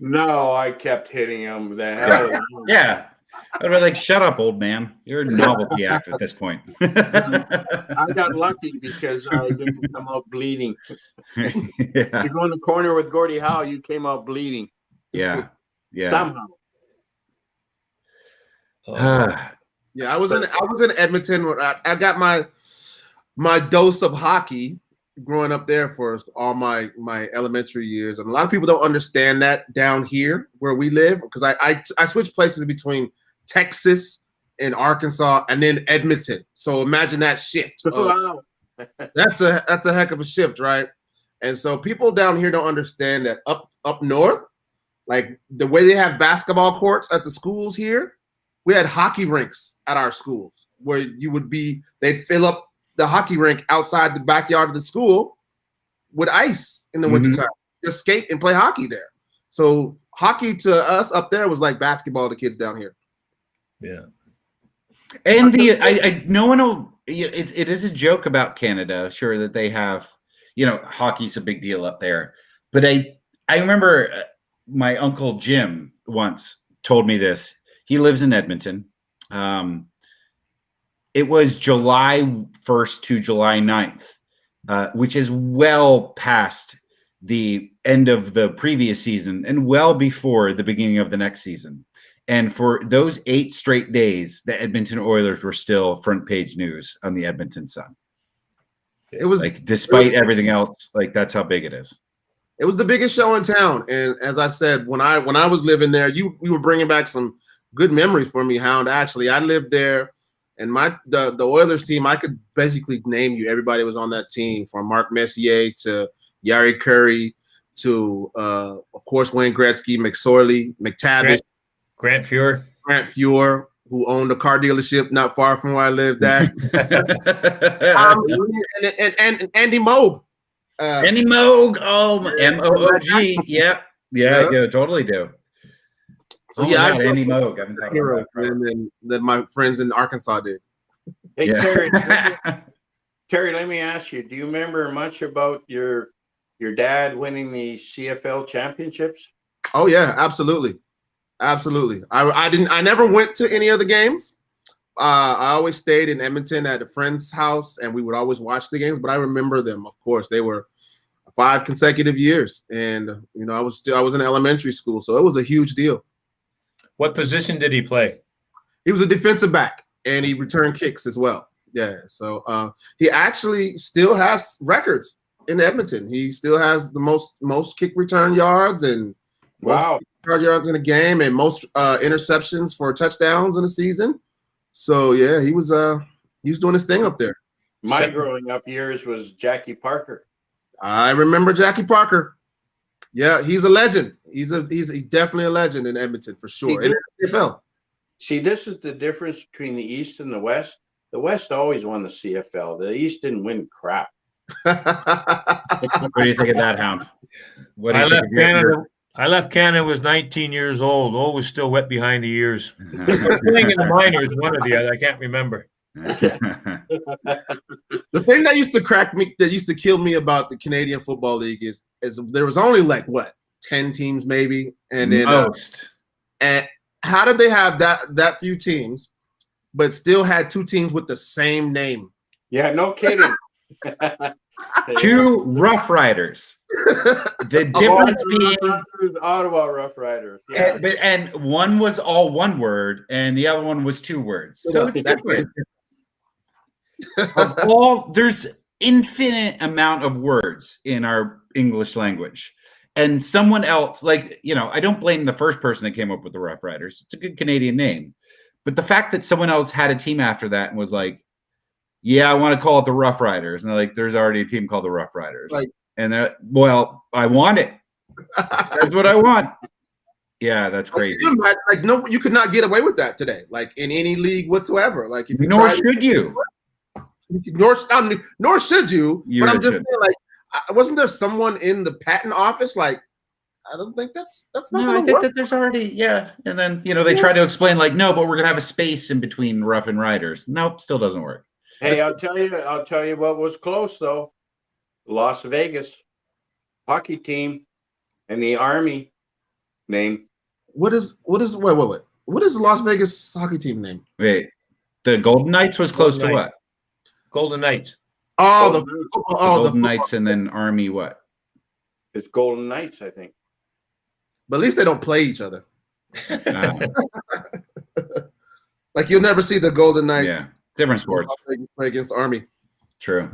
No, I kept hitting him. The hell. Yeah. I'd be like, shut up, old man. You're a novelty actor at this point. I got lucky because I didn't come out bleeding. Yeah. You go in the corner with Gordie Howe, you came out bleeding. Yeah. Yeah. Somehow. Yeah, I was in Edmonton. I got my dose of hockey growing up there for all my elementary years, and a lot of people don't understand that down here where we live, because I switched places between Texas and Arkansas and then Edmonton. So imagine that shift. Wow. That's a heck of a shift, right? And so people down here don't understand that up north, like the way they have basketball courts at the schools here, we had hockey rinks at our schools where they'd fill up the hockey rink outside the backyard of the school with ice in the wintertime. Just skate and play hockey there. So hockey to us up there was like basketball to kids down here. Yeah. And no one will. It is a joke about Canada, sure, that they have, hockey's a big deal up there. But I remember my uncle Jim once told me this. He lives in Edmonton. It was July 1st to July 9th, which is well past the end of the previous season and well before the beginning of the next season. And for those 8 straight days, the Edmonton Oilers were still front page news on the Edmonton Sun. It was like, despite everything else, like that's how big it is. It was the biggest show in town. And as I said, when I was living there, you were bringing back some good memories for me, Hound. Actually, I lived there, and the Oilers team, I could basically name you everybody was on that team, from Mark Messier to Yari Curry to of course Wayne Gretzky, McSorley, McTavish, Grant Fuhr, who owned a car dealership not far from where I lived at, and Andy Moog. Andy Moog, M-O-O-G, yeah, totally do. So yeah, I Andy Moog. I've been talking about and then my friends in Arkansas did. Hey, Terry, let me ask you, do you remember much about your dad winning the CFL championships? Oh yeah, absolutely. I never went to any of the games. I always stayed in Edmonton at a friend's house, and we would always watch the games, but I remember them. Of course, they were 5 consecutive years, and I was in elementary school, so it was a huge deal. What position did he play? He was a defensive back, and he returned kicks as well. Yeah, so he actually still has records in Edmonton. He still has the most kick return yards and wow, yards in a game, and most interceptions for touchdowns in a season. So yeah, he was doing his thing up there. My growing up years was Jackie Parker. I remember Jackie Parker. Yeah, he's a legend. He's definitely a legend in Edmonton for sure. In the CFL. See, this is the difference between the East and the West. The West always won the CFL. The East didn't win crap. What do you think of that, Hound? I left Canada, was 19 years old. Always still wet behind the ears. Playing in the minors, one or the other. I can't remember. The thing that used to kill me about the Canadian Football League is there was only 10 teams maybe, and then most. And how did they have that few teams, but still had 2 teams with the same name? Yeah, no kidding. 2 Rough Riders. The difference being Ottawa Rough Riders. Yeah. And one was all one word, and the other one was 2 words. So it's different. There's infinite amount of words in our English language, and someone else, I don't blame the first person that came up with the Rough Riders. It's a good Canadian name, but the fact that someone else had a team after that and was like, yeah, I want to call it the Rough Riders, and they're like, there's already a team called the Rough Riders, and they're, well, I want it. That's what I want. Yeah, that's crazy. No, you could not get away with that today, in any league whatsoever. If you nor should you. Nor should you. But I'm just saying, wasn't there someone in the patent office? I don't think that's not. No, I think that there's already and then they try to explain no, but we're gonna have a space in between Rough and Riders. Nope, still doesn't work. Hey, I'll tell you what was close though. Las Vegas. hockey team and the Army name. What is wait. What is the Las Vegas hockey team name? Wait, the Golden Knights was close to Golden what? Golden Knights. Oh, Golden the Knights. The oh, Golden the Knights and then Army what? It's Golden Knights, I think. But at least they don't play each other. Uh, Like you'll never see the Golden Knights yeah, different sports. play against Army. True.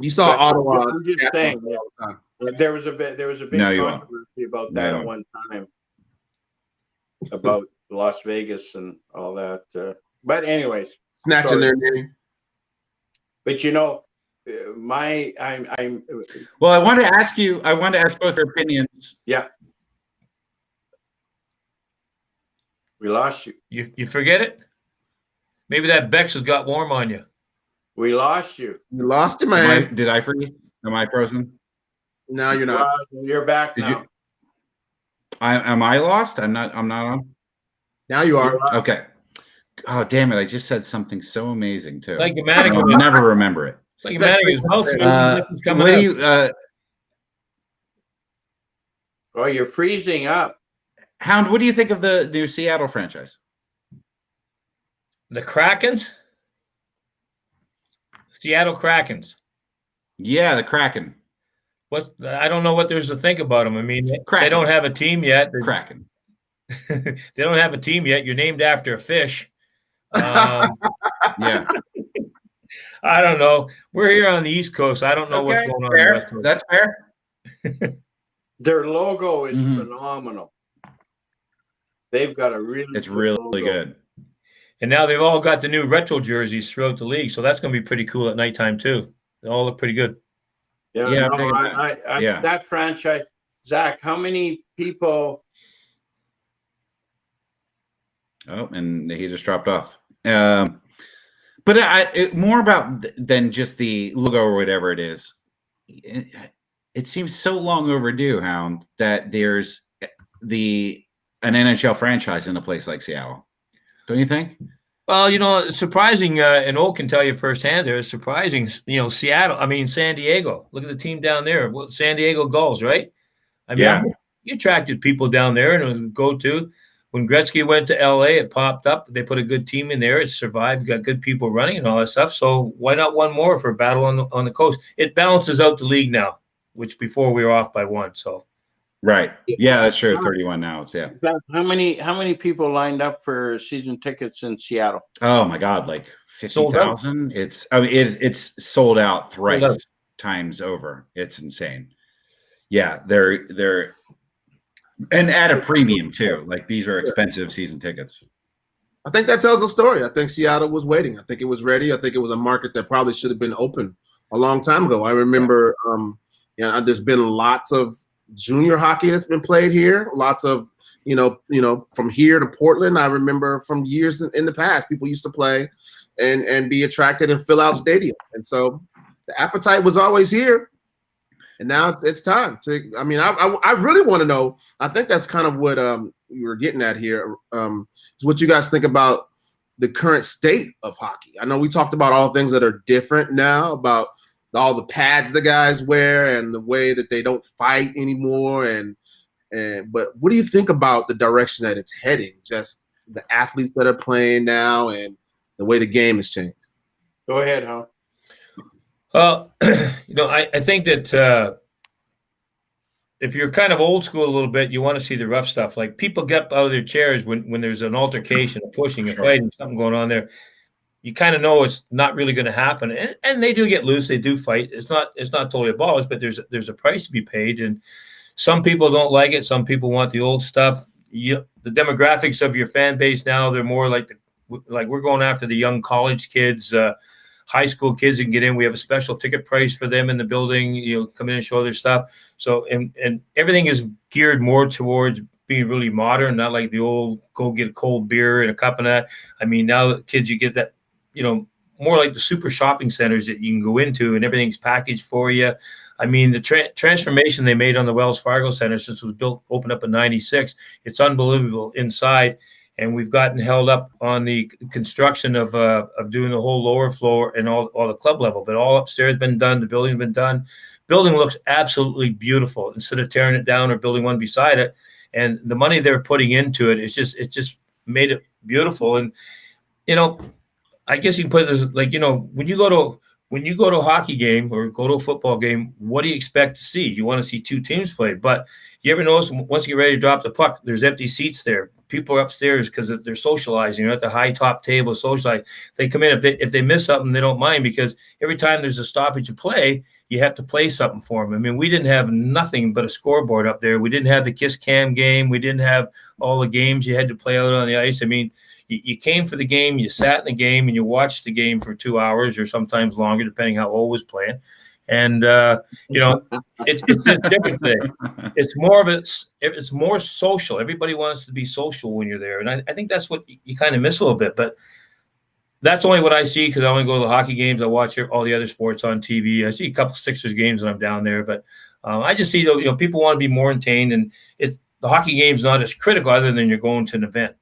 You saw But Ottawa. I'm just saying, all the time. there was a big No, you won't. controversy about No, that you at won't. one time, about Las Vegas and all that. But anyways, Snatching Sorry. their name. but I'm Well, I want to ask both your opinions. yeah. We lost you. You forget it? Maybe that Bex has got warm on you. We lost you. You lost it, man. Did I freeze? Am I frozen? Now you're not. You're back Did now. Am I lost? I'm not on. Now you are. Okay. Oh, damn it. I just said something so amazing too. Like a mannequin. I'll never remember it. It's like a man in his mouth. It's coming What do out. you Oh, you're freezing up. Hound, what do you think of the new Seattle franchise? The Krakens? Seattle Krakens. Yeah, the Kraken. I don't know what there's to think about them. I mean, they Kraken. don't have a team yet. Kraken. They don't have a team yet. You're named after a fish. Yeah. I don't know. We're here on the East Coast. I don't know what's Okay, going on in the fair. West Coast. That's fair. Their logo is Mhm. phenomenal. They've got a really It's good really logo. good. And now they've all got the new retro jerseys throughout the league, so that's going to be pretty cool at nighttime too. They all look pretty good. Yeah, Yeah, no, big on I Yeah. that franchise, Zach, how many people? Oh, and he just dropped off. But more about than just the logo or whatever it is. It seems so long overdue, Hound, that there's an NHL franchise in a place like Seattle. Don't you think? Well, it's surprising, and Old can tell you firsthand there, it's surprising, San Diego. Look at the team down there. Well, San Diego Gulls, right? I mean, Yeah. you attracted people down there, and it was a go-to. When Gretzky went to LA, it popped up. They put a good team in there. It survived. Got good people running and all that stuff. So why not one more for a battle on the coast? It balances out the league now, which before we were off by one. So Right. Yeah, that's true. 31 now. Yeah. Zach, how many people lined up for season tickets in Seattle? Oh my God, like Sold out. 50,000. It's sold out thrice Sold out. times over. It's insane. Yeah, they're and at a premium too. Like these are expensive season tickets. I think that tells a story. I think Seattle was waiting. I think it was ready. I think it was a market that probably should have been open a long time ago. I remember, there's been lots of junior hockey that's been played here. Lots of, from here to Portland. I remember from years in the past, people used to play and be attracted and fill out stadiums. And so the appetite was always here. And now it's time to. I mean, I really want to know. I think that's kind of what we were getting at here. Is what you guys think about the current state of hockey. I know we talked about all things that are different now, about all the pads the guys wear and the way that they don't fight anymore. But what do you think about the direction that it's heading? Just the athletes that are playing now and the way the game has changed. Go ahead, Hal. Well, I think that if you're kind of old school a little bit, you want to see the rough stuff. Like people get out of their chairs when there's an altercation, a pushing, a Sure. fighting, something going on there. You kind of know it's not really going to happen, and they do get loose. They do fight. It's not totally abolished, but there's a price to be paid, and some people don't like it. Some people want the old stuff. The demographics of your fan base now, they're more like we're going after the young college kids. High school kids that can get in. We have a special ticket price for them in the building, come in and show their stuff. So, and everything is geared more towards being really modern, not like the old go get a cold beer and a cup and that. I mean, now kids, you get that, more like the super shopping centers that you can go into and everything's packaged for you. I mean, the transformation they made on the Wells Fargo Center since it was opened up in '96, it's unbelievable inside. And we've gotten held up on the construction of doing the whole lower floor and all the club level, but all upstairs has been done. The building's been done. building looks absolutely beautiful instead of tearing it down or building one beside it. And the money they're putting into it, it just made it beautiful. And, I guess you can put it as like, when you go to a hockey game or go to a football game, what do you expect to see? You want to see two teams play. But you ever notice once you get ready to drop the puck, there's empty seats there. People are upstairs because they're socializing. At the high top table socializing. They come in. If they miss something, they don't mind, because every time there's a stoppage of play, you have to play something for them. I mean, we didn't have nothing but a scoreboard up there. We didn't have the Kiss Cam game. We didn't have all the games you had to play out on the ice. I mean, you came for the game, you sat in the game, and you watched the game for 2 hours or sometimes longer, depending how old was playing. And it's just different today. It's more social. Everybody wants to be social when you're there, and I think that's what you kind of miss a little bit. But that's only what I see, because I only go to the hockey games. I watch all the other sports on TV. I see a couple Sixers games when I'm down there, but I just see people want to be more entertained, and the hockey game's not as critical other than you're going to an event.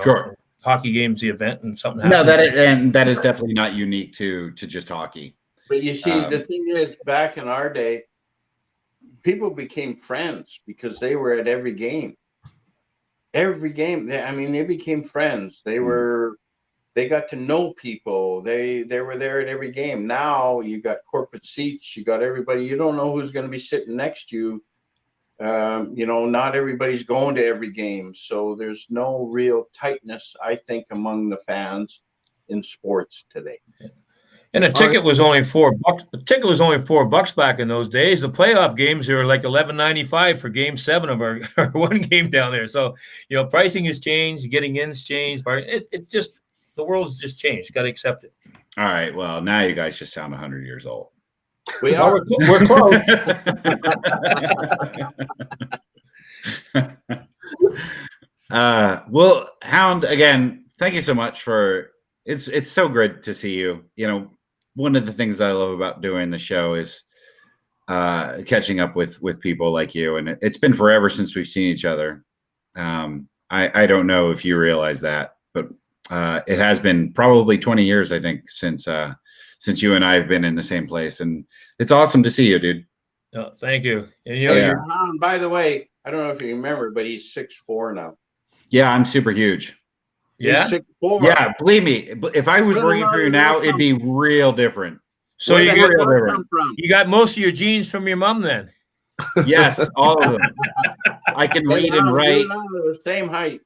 Sure. Hockey game's the event, and something happens. No, that is definitely not unique to just hockey. But you see, the thing is, back in our day, people became friends because they were at every game. Every game, they became friends. They got to know people. They were there at every game. Now you got corporate seats. You got everybody. You don't know who's going to be sitting next to you. Not everybody's going to every game, so there's no real tightness, I think, among the fans in sports today. And a ticket was only $4. The ticket was only $4 back in those days. The playoff games were like $11.95 for Game 7 of our one game down there. So pricing has changed, getting in's changed. It just, the world's just changed. Got to accept it. All right. Well, now you guys just sound 100 years old. We are. We're close. Well, Hound, again, thank you so much for it's so good to see you. One of the things I love about doing the show is catching up with people like you, and it's been forever since we've seen each other. I don't know if you realize that, but it has been probably 20 years, I think, since you and I have been in the same place, and it's awesome to see you, dude. Oh, thank you. And By the way, I don't know if you remember, but he's 6'4" now. Yeah, I'm super huge. Yeah. He's 6'4". Yeah, believe me. If I was working for you now, it'd be real different. So Where the you hell did that come from? got most of your genes from your mom then? Yes, all of them. I can read and write. They're the same height.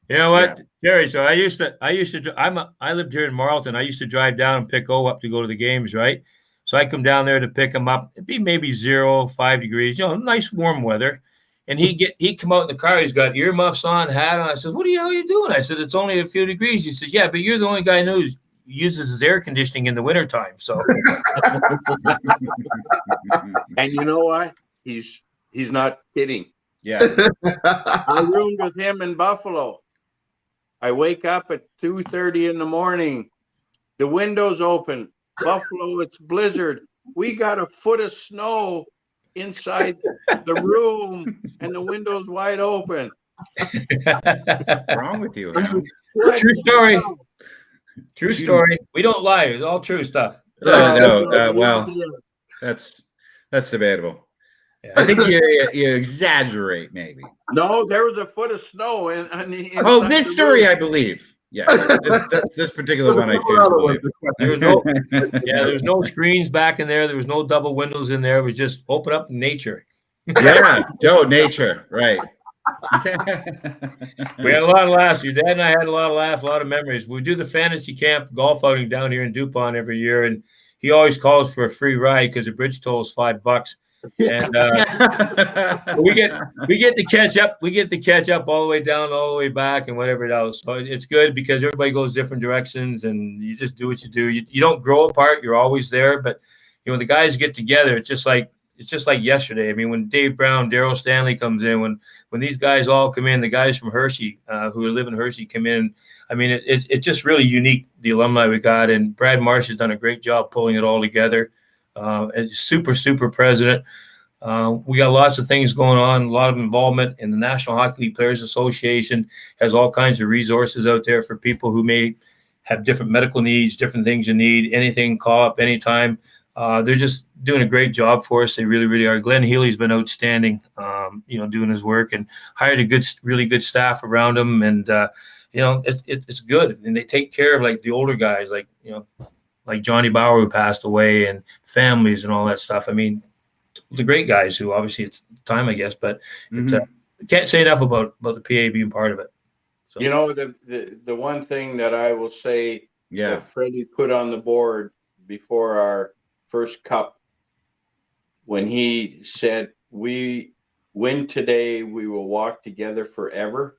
You know what, Jerry? So I used to. I lived here in Marlton. I used to drive down and pick O up to go to the games, right? So I come down there to pick him up. It'd be maybe 0, 5 degrees, nice warm weather. And he'd come out in the car. He's got earmuffs on, hat on. I said, "What the hell are you doing?" I said, "It's only a few degrees." He says, "Yeah, but you're the only guy I know who uses his air conditioning in the wintertime." So, And you know what? He's not kidding. Yeah. I roomed with him in Buffalo. I wake up at 2:30 in the morning. The window's open. Buffalo, it's blizzard. We got a foot of snow inside the room, and the window's wide open. What's wrong with you? Hound? true story. True story. We don't lie. It's all true stuff. Well, that's debatable. Yeah. I think you exaggerate, maybe. No, there was a foot of snow Oh, this story, I believe. Yeah, that's this particular one I do believe. There was no screens back in there. There was no double windows in there. It was just open up nature. Yeah, Joe, nature, right. We had a lot of laughs. Your dad and I had a lot of laughs, a lot of memories. We do the fantasy camp golf outing down here in DuPont every year, and he always calls for a free ride because the bridge toll is $5. And we get to catch up. We get to catch up all the way down, all the way back, and whatever else. So it's good because everybody goes different directions, and you just do what you do. You don't grow apart. You're always there. But the guys get together. It's just like yesterday. I mean, when Dave Brown, Darryl Stanley comes in, when these guys all come in, the guys from Hershey who live in Hershey come in. I mean, it's just really unique, the alumni we got, and Brad Marsh has done a great job pulling it all together. Super president. We got lots of things going on, a lot of involvement in the National Hockey League Players Association, has all kinds of resources out there for people who may have different medical needs, different things you need, anything, call up anytime. They're just doing a great job for us. They really, really are. Glenn Healy's been outstanding, doing his work, and hired a really good staff around him. And, it's good. And they take care of like the older guys, like Johnny Bauer, who passed away, and families and all that stuff. I mean, the great guys who obviously it's time, I guess, but can't say enough about the PA being part of it. So. The one thing that I will say Yeah. that Freddie put on the board before our first cup, when he said, "We win today, we will walk together forever."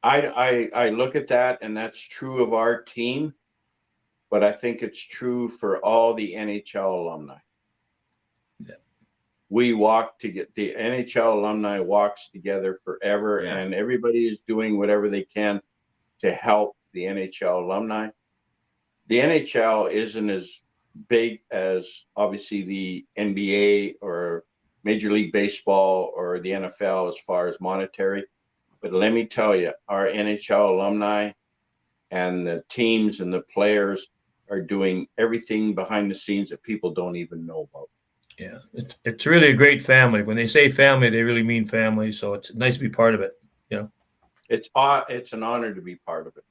I look at that, and that's true of our team, but I think it's true for all the NHL alumni. Yeah. We walk to get the NHL alumni walks together forever, and everybody is doing whatever they can to help the NHL alumni. The NHL isn't as big as obviously the NBA or Major League Baseball or the NFL as far as monetary. But let me tell you, our NHL alumni and the teams and the players are doing everything behind the scenes that people don't even know about. Yeah, it's really a great family. When they say family, they really mean family. So it's nice to be part of it. It's an honor to be part of it.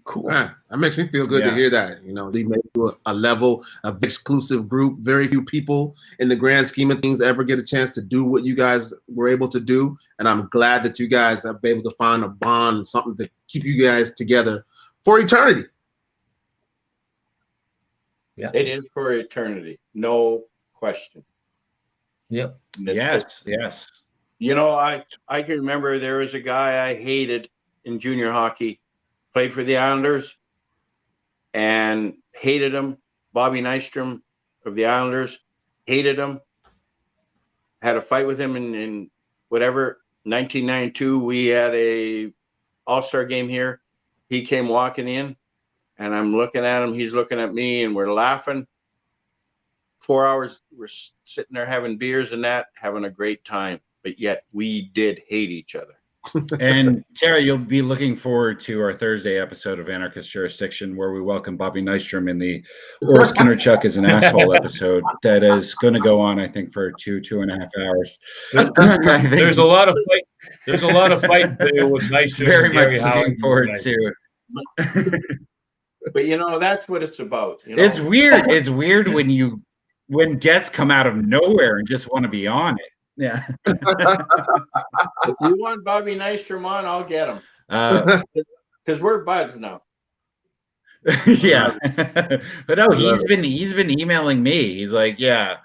Cool. Yeah, that makes me feel good to hear that. They made it to a level of exclusive group. Very few people in the grand scheme of things ever get a chance to do what you guys were able to do. And I'm glad that you guys have been able to find a bond, something to keep you guys together for eternity. Yeah, it is for eternity, no question. Yep. Yes. I can remember there was a guy I hated in junior hockey, played for the Islanders, and hated him. Bobby Nystrom of the Islanders, hated him. Had a fight with him in 1992. We had a All-Star game here. He came walking in, and I'm looking at him. He's looking at me, and we're laughing. 4 hours, we're sitting there having beers and having a great time. But yet we did hate each other. And Terry, you'll be looking forward to our Thursday episode of Anarchist Jurisdiction, where we welcome Bobby Nystrom in the Orest Kindrachuk is an asshole episode that is going to go on, I think, for 2.5 hours. There's a lot of fight. There's a lot of fight video with Nystrom. Very much looking forward to it. But that's what it's about. It's weird. It's weird when guests come out of nowhere and just want to be on it. Yeah. If you want Bobby Nystrom on, I'll get him. Because we're buds now. Yeah. But no, he's been emailing me. He's like, yeah,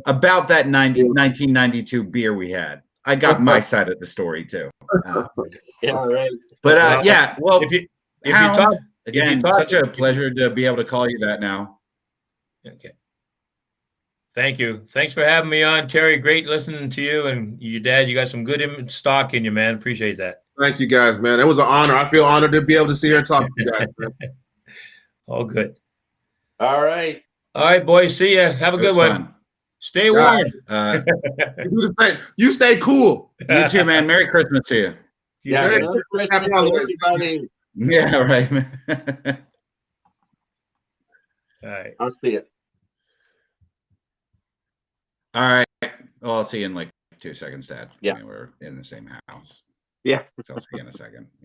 about that 1992 beer we had. I got my side of the story too. Yeah, right. But yeah, well, if you Hound, talk again, such a pleasure to be able to call you that now. Okay. Thank you. Thanks for having me on, Terry. Great listening to you and your dad. You got some good stock in you, man. Appreciate that. Thank you, guys, man. It was an honor. I feel honored to be able to see her and talk to you guys, man. All good. All right. All right, boys. See ya. Have a good one. Fun. Stay warm. You do the same. You stay cool. You too, man. Merry Christmas to you. Yeah. Merry Merry Christmas, Christmas happy to holidays. everybody. Yeah, right. All right. I'll see you. All right. Well, I'll see you in like 2 seconds, Dad. Yeah. I mean, we're in the same house. Yeah. So I'll see you in a second.